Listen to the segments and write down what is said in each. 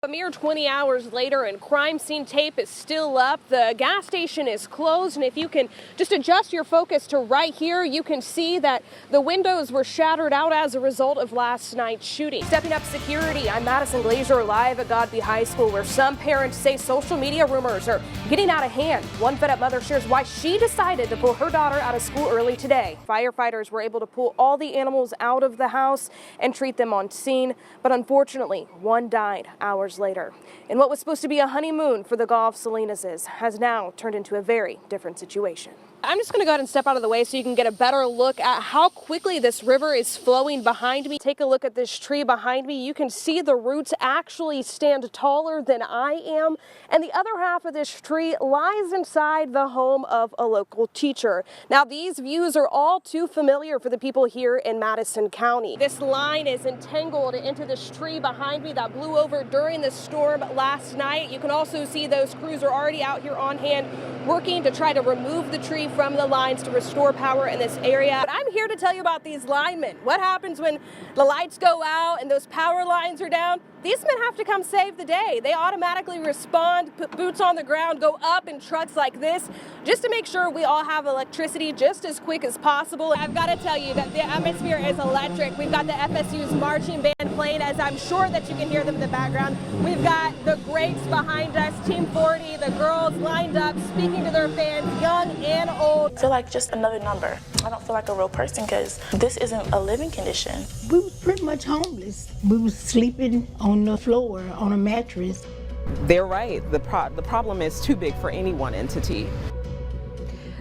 A mere 20 hours later and crime scene tape is still up. The gas station is closed, and if you can just adjust your focus to right here, you can see that the windows were shattered out as a result of last night's shooting. Stepping up security, I'm Madison Glaser live at Godby High School, where some parents say social media rumors are getting out of hand. One fed-up mother shares why she decided to pull her daughter out of school early today. Firefighters were able to pull all the animals out of the house and treat them on scene, but unfortunately, one died hours later. And what was supposed to be a honeymoon for the Golf Salinas has now turned into a very different situation. I'm just going to go ahead and step out of the way so you can get a better look at how quickly this river is flowing behind me. Take a look at this tree behind me. You can see the roots actually stand taller than I am, and the other half of this tree lies inside the home of a local teacher. Now, these views are all too familiar for the people here in Madison County. This line is entangled into this tree behind me that blew over during the storm last night. You can also see those crews are already out here on hand working to try to remove the tree from the lines to restore power in this area. But I'm here to tell you about these linemen. What happens when the lights go out and those power lines are down? These men have to come save the day. They automatically respond, put boots on the ground, go up in trucks like this, just to make sure we all have electricity just as quick as possible. I've got to tell you that the atmosphere is electric. We've got the FSU's marching band playing, as I'm sure that you can hear them in the background. We've got the greats behind us, Team 40, the girls lined up, speaking to their fans, young and old. I feel like just another number. I don't feel like a real person because this isn't a living condition. We was pretty much homeless. We was sleeping on the floor, on a mattress. They're right. The problem is too big for any one entity.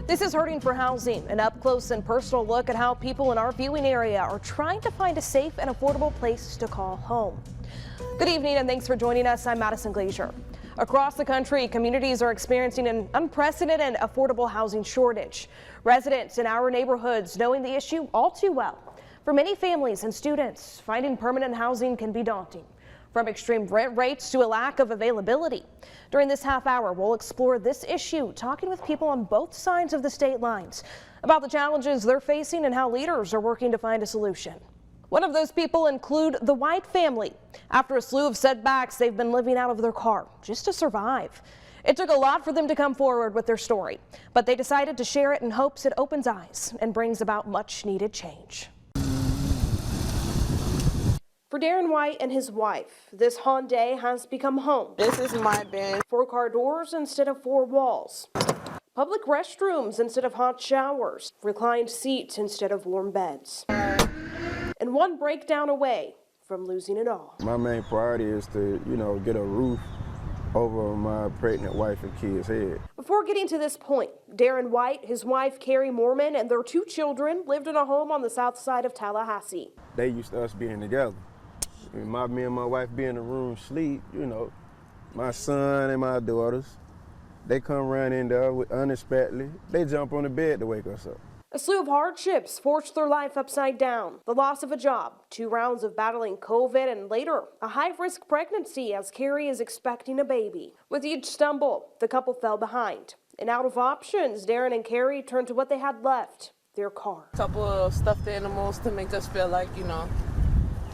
This is Hurting for Housing, an up-close and personal look at how people in our viewing area are trying to find a safe and affordable place to call home. Good evening and thanks for joining us. I'm Madison Glaser. Across the country, communities are experiencing an unprecedented affordable housing shortage. Residents in our neighborhoods knowing the issue all too well. For many families and students, finding permanent housing can be daunting. From extreme rent rates to a lack of availability. During this half hour, we'll explore this issue, talking with people on both sides of the state lines about the challenges they're facing and how leaders are working to find a solution. One of those people include the White family. After a slew of setbacks, they've been living out of their car just to survive. It took a lot for them to come forward with their story, but they decided to share it in hopes it opens eyes and brings about much needed change. For Darren White and his wife, this Hyundai has become home. This is my bed. 4-car doors instead of 4 walls. Public restrooms instead of hot showers. Reclined seats instead of warm beds. And one breakdown away from losing it all. My main priority is to, get a roof over my pregnant wife and kids' head. Before getting to this point, Darren White, his wife Carrie Mormon, and their 2 children lived in a home on the south side of Tallahassee. They used to us being together. Me and my wife be in the room sleep, my son and my daughters, they come run in there unexpectedly. They jump on the bed to wake us up. A slew of hardships forced their life upside down. The loss of a job, 2 rounds of battling COVID, and later, a high-risk pregnancy as Carrie is expecting a baby. With each stumble, the couple fell behind. And out of options, Darren and Carrie turned to what they had left, their car. A couple of stuffed animals to make us feel like,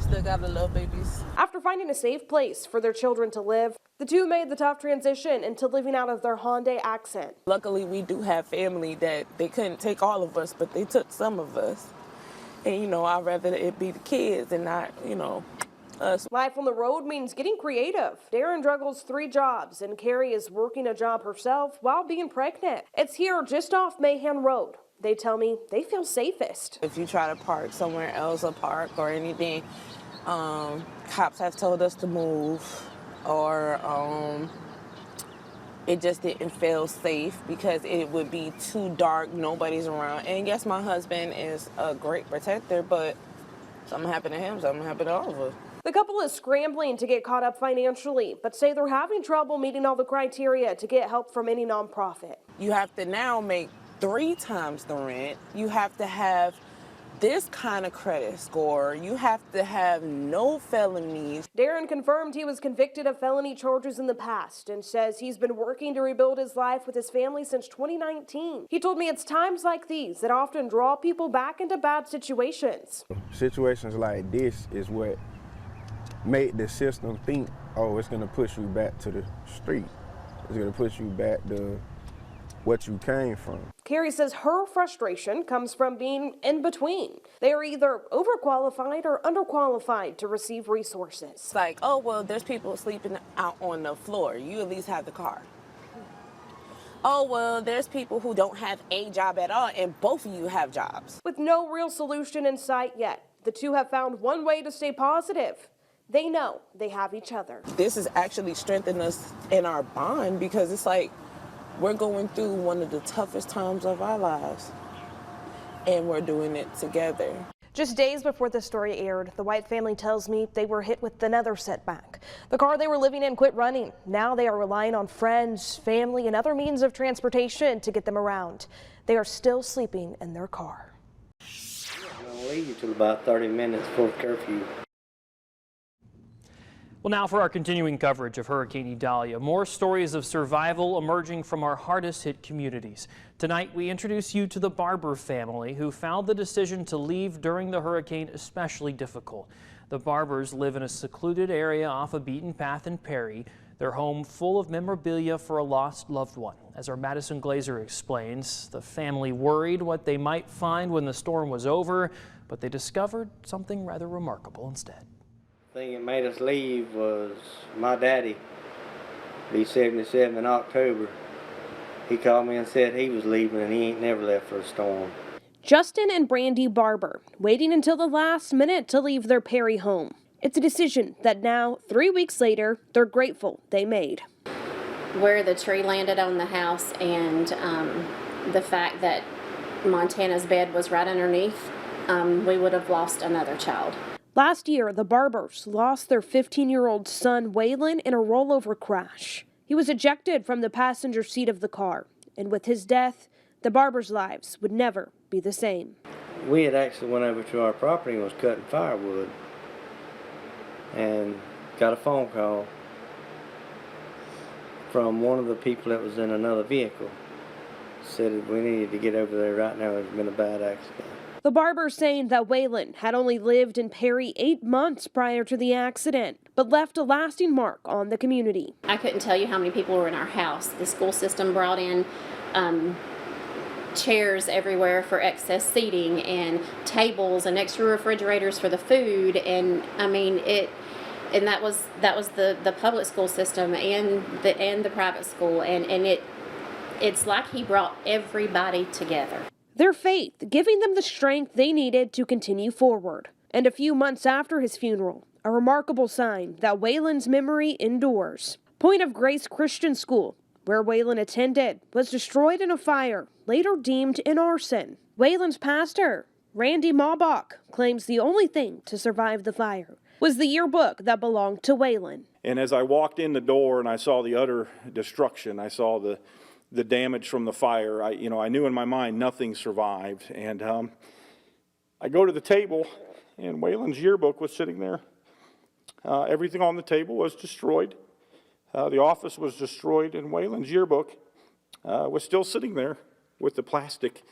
still gotta love babies. After finding a safe place for their children to live, the 2 made the tough transition into living out of their Hyundai accent. Luckily, we do have family that they couldn't take all of us, but they took some of us. And, I'd rather it be the kids and not, us. Life on the road means getting creative. Darren juggles 3 jobs, and Carrie is working a job herself while being pregnant. It's here just off Mahan Road. They tell me they feel safest. If you try to park somewhere else, a park or anything, cops have told us to move, or it just didn't feel safe because it would be too dark, nobody's around. And yes, my husband is a great protector, but something happened to him, something happened to all of us. The couple is scrambling to get caught up financially, but say they're having trouble meeting all the criteria to get help from any nonprofit. You have to now make 3 times the rent. You have to have this kind of credit score. You have to have no felonies. Darren confirmed he was convicted of felony charges in the past and says he's been working to rebuild his life with his family since 2019. He told me it's times like these that often draw people back into bad situations. Situations like this is what make the system think oh, it's gonna push you back to the street. It's gonna push you back to what you came from. Carrie says her frustration comes from being in between. They are either overqualified or underqualified to receive resources. It's like, oh, well, there's people sleeping out on the floor. You at least have the car. Oh, well, there's people who don't have a job at all, and both of you have jobs. With no real solution in sight yet, the two have found one way to stay positive. They know they have each other. This has actually strengthened us in our bond because it's like we're going through one of the toughest times of our lives, and we're doing it together. Just days before the story aired, the White family tells me they were hit with another setback. The car they were living in quit running. Now they are relying on friends, family, and other means of transportation to get them around. They are still sleeping in their car. I'm going to leave you till about 30 minutes before curfew. Well, now for our continuing coverage of Hurricane Idalia, more stories of survival emerging from our hardest hit communities. Tonight, we introduce you to the Barber family who found the decision to leave during the hurricane especially difficult. The Barbers live in a secluded area off a beaten path in Perry, their home full of memorabilia for a lost loved one. As our Madison Glaser explains, the family worried what they might find when the storm was over, but they discovered something rather remarkable instead. The thing that made us leave was my daddy. He's 77 in October. He called me and said he was leaving and he ain't never left for a storm. Justin and Brandy Barber waiting until the last minute to leave their Perry home. It's a decision that now, 3 weeks later, they're grateful they made. Where the tree landed on the house and the fact that Montana's bed was right underneath, we would have lost another child. Last year, the Barbers lost their 15-year-old son, Waylon, in a rollover crash. He was ejected from the passenger seat of the car, and with his death, the Barbers' lives would never be the same. We had actually went over to our property and was cutting firewood and got a phone call from one of the people that was in another vehicle. Said that we needed to get over there right now. There's been a bad accident. The Barbers saying that Waylon had only lived in Perry 8 months prior to the accident, but left a lasting mark on the community. I couldn't tell you how many people were in our house. The school system brought in chairs everywhere for excess seating and tables and extra refrigerators for the food, and I mean and that was the public school system and the private school, and it's like he brought everybody together. Their faith giving them the strength they needed to continue forward. And a few months after his funeral, a remarkable sign that Waylon's memory endures. Point of Grace Christian School, where Waylon attended, was destroyed in a fire, later deemed an arson. Waylon's pastor, Randy Maubach, claims the only thing to survive the fire was the yearbook that belonged to Waylon. And as I walked in the door and I saw the utter destruction, I saw the damage from the fire, I knew in my mind nothing survived. And I go to the table, and Waylon's yearbook was sitting there. Everything on the table was destroyed. The office was destroyed, and Waylon's yearbook was still sitting there with the plastic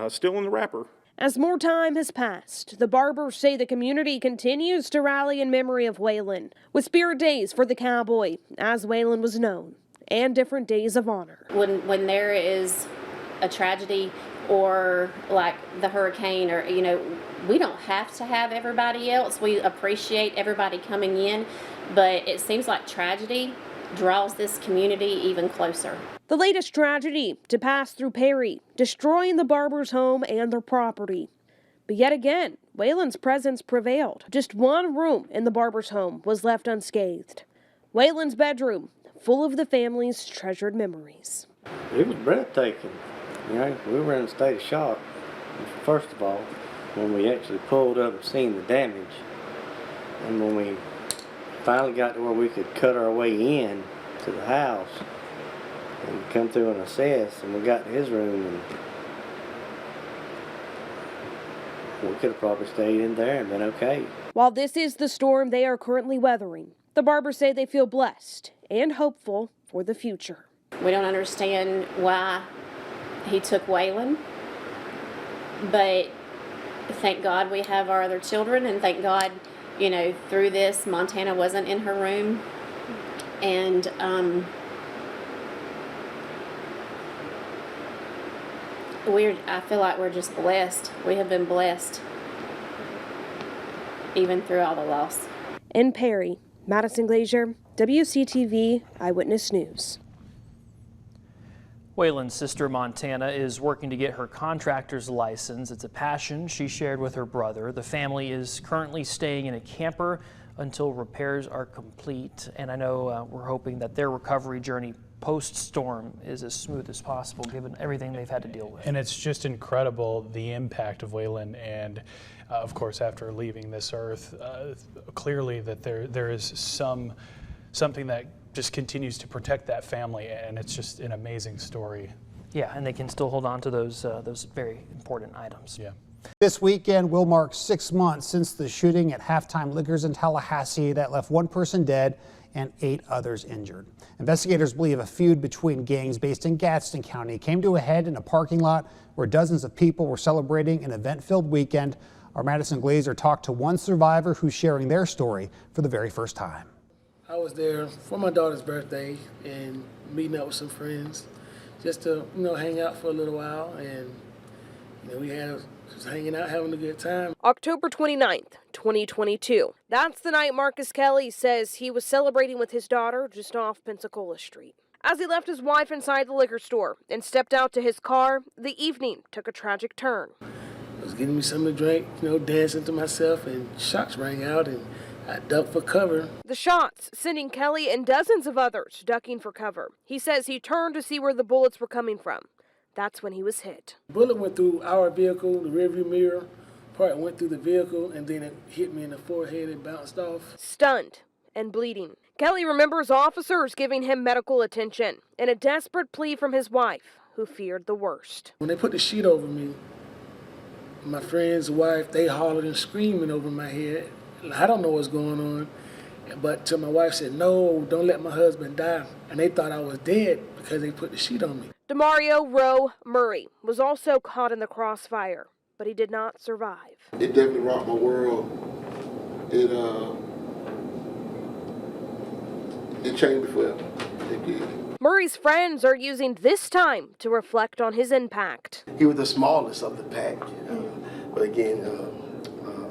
still in the wrapper. As more time has passed, the Barbers say the community continues to rally in memory of Waylon, with spirit days for the cowboy, as Waylon was known, and different days of honor. When there is a tragedy or like the hurricane, or we don't have to have everybody else. We appreciate everybody coming in, but it seems like tragedy draws this community even closer. The latest tragedy to pass through Perry, destroying the Barbers' home and their property. But yet again, Waylon's presence prevailed. Just one room in the Barbers' home was left unscathed. Waylon's bedroom, full of the family's treasured memories. It was breathtaking. We were in a state of shock, first of all, when we actually pulled up and seen the damage. And when we finally got to where we could cut our way in to the house and come through and assess, and we got to his room, and we could have probably stayed in there and been okay. While this is the storm they are currently weathering, the Barbers say they feel blessed and hopeful for the future. We don't understand why he took Waylon, but thank God we have our other children, and thank God, through this, Montana wasn't in her room And I feel like we're just blessed. We have been blessed, even through all the loss. In Perry, Madison Glaser, WCTV Eyewitness News. Waylon's sister Montana is working to get her contractor's license. It's a passion she shared with her brother. The family is currently staying in a camper until repairs are complete. And I know we're hoping that their recovery journey post-storm is as smooth as possible, given everything they've had to deal with. And it's just incredible, the impact of Waylon, and of course, after leaving this earth, clearly that there is something that just continues to protect that family, and it's just an amazing story. Yeah, and they can still hold on to those very important items. Yeah. This weekend will mark 6 months since the shooting at Halftime Liquors in Tallahassee that left 1 person dead and 8 others injured. Investigators believe a feud between gangs based in Gadsden County came to a head in a parking lot where dozens of people were celebrating an event-filled weekend. Our Madison Glaser talked to one survivor who's sharing their story for the very first time. I was there for my daughter's birthday and meeting up with some friends just to, hang out for a little while, and we had just hanging out, having a good time. October 29th, 2022. That's the night Marcus Kelly says he was celebrating with his daughter just off Pensacola Street. As he left his wife inside the liquor store and stepped out to his car, the evening took a tragic turn. I was getting me something to drink, dancing to myself, and shots rang out, and I ducked for cover. The shots sending Kelly and dozens of others ducking for cover. He says he turned to see where the bullets were coming from. That's when he was hit. The bullet went through our vehicle, the rearview mirror part went through the vehicle, and then it hit me in the forehead and bounced off. Stunned and bleeding. Kelly remembers officers giving him medical attention and a desperate plea from his wife, who feared the worst. When they put the sheet over me, my friend's wife, they hollered and screaming over my head. I don't know what's going on, but till my wife said, "No, don't let my husband die." And they thought I was dead because they put the sheet on me. Demario Rowe Murray was also caught in the crossfire, but he did not survive. It definitely rocked my world. It changed me forever. It did. Murray's friends are using this time to reflect on his impact. He was the smallest of the pack, but again,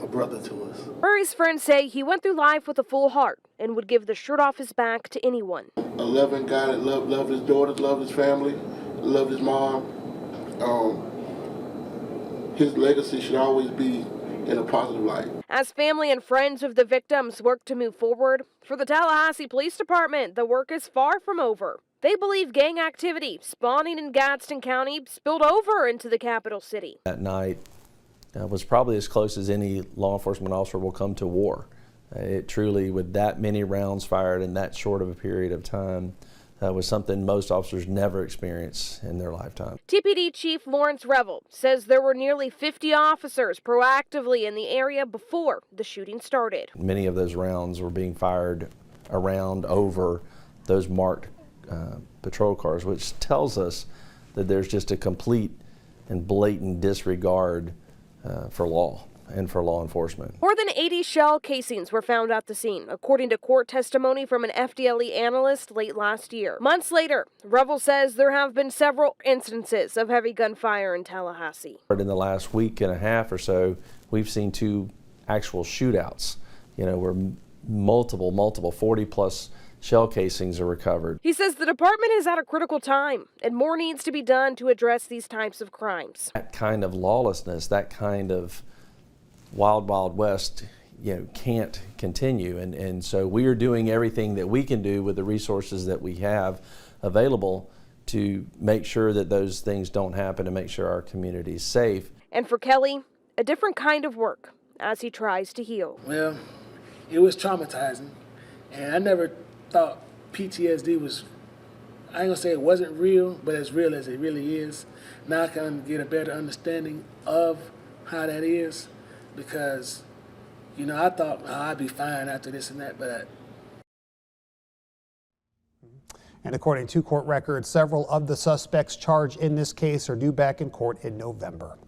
a brother to us. Murray's friends say he went through life with a full heart and would give the shirt off his back to anyone. A loving guy that loved his daughters, loved his family, loved his mom. His legacy should always be in a positive light. As family and friends of the victims work to move forward, for the Tallahassee Police Department, the work is far from over. They believe gang activity spawning in Gadsden County spilled over into the capital city. That night was probably as close as any law enforcement officer will come to war. It truly, with that many rounds fired in that short of a period of time, was something most officers never experience in their lifetime. TPD Chief Lawrence Revel says there were nearly 50 officers proactively in the area before the shooting started. Many of those rounds were being fired around over those marked patrol cars, which tells us that there's just a complete and blatant disregard for law and for law enforcement. More than 80 shell casings were found at the scene, according to court testimony from an FDLE analyst late last year. Months later, Revel says there have been several instances of heavy gunfire in Tallahassee. In the last week and a half or so, we've seen 2 actual shootouts, where multiple 40-plus shell casings are recovered. He says the department is at a critical time and more needs to be done to address these types of crimes. That kind of lawlessness, that kind of wild west, can't continue. And so we are doing everything that we can do with the resources that we have available to make sure that those things don't happen and make sure our community is safe. And for Kelly, a different kind of work as he tries to heal. Well, it was traumatizing, and I never thought PTSD was, I ain't gonna say it wasn't real, but as real as it really is. Now I can get a better understanding of how that is, because, I thought I'd be fine after this and that, but And according to court records, several of the suspects charged in this case are due back in court in November.